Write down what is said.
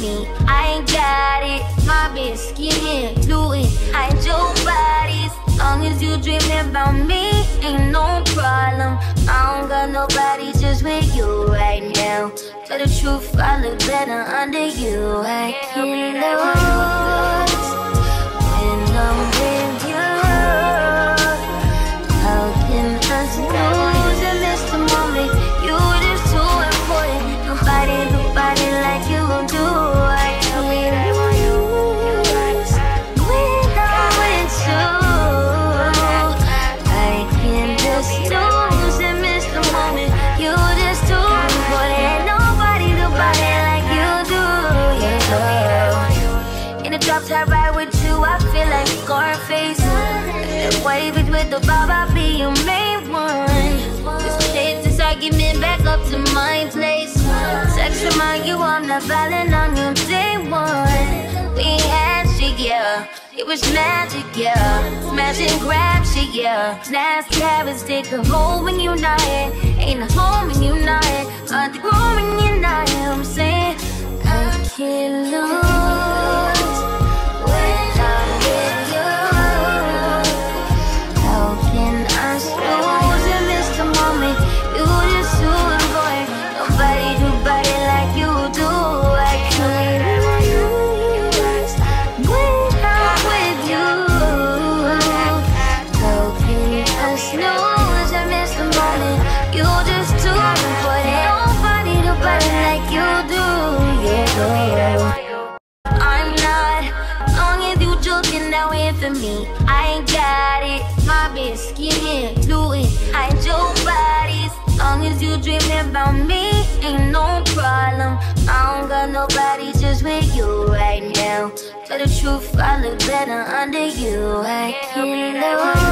me. I ain't got it. My bed skin, fluid. I ain't your bodies. Long as you dreaming about me, ain't no problem. I don't got nobody just with you right now. Tell the truth, I look better under you. I can't lose when I'm with you. How can I lose and miss the moment? You just too important. Nobody like you do. I can't lose when I'm with you. I can't just lose and miss the moment. You just too important. Nobody like you do. Yeah. In the drop top ride with you, I feel like Scarface. That white bitch with the bob, I'll be your main one. Just chase this argument back up to my place. Sex remind you I'm not violent on your day one. We had shit, yeah. It was magic, yeah. Smash and grab shit, yeah. Nasty habits take a hold when you're not here. Ain't a home when you're not here. Hard to grow when you're not here. I'm saying I can't lose when I'm with you. How can I lose and miss the moment? You just too important. Nobody like you do. I can't lose when I'm with you. How can I snooze and miss the moment? You just too important. Nobody like you do. Yeah. I'm not long as you joking now in for me. I ain't got it. My bed skin, fluid. I ain't your bodies. Long as you dreaming about me, ain't no problem. I don't got nobody just with you right now. Tell the truth, I look better under you. I can't lose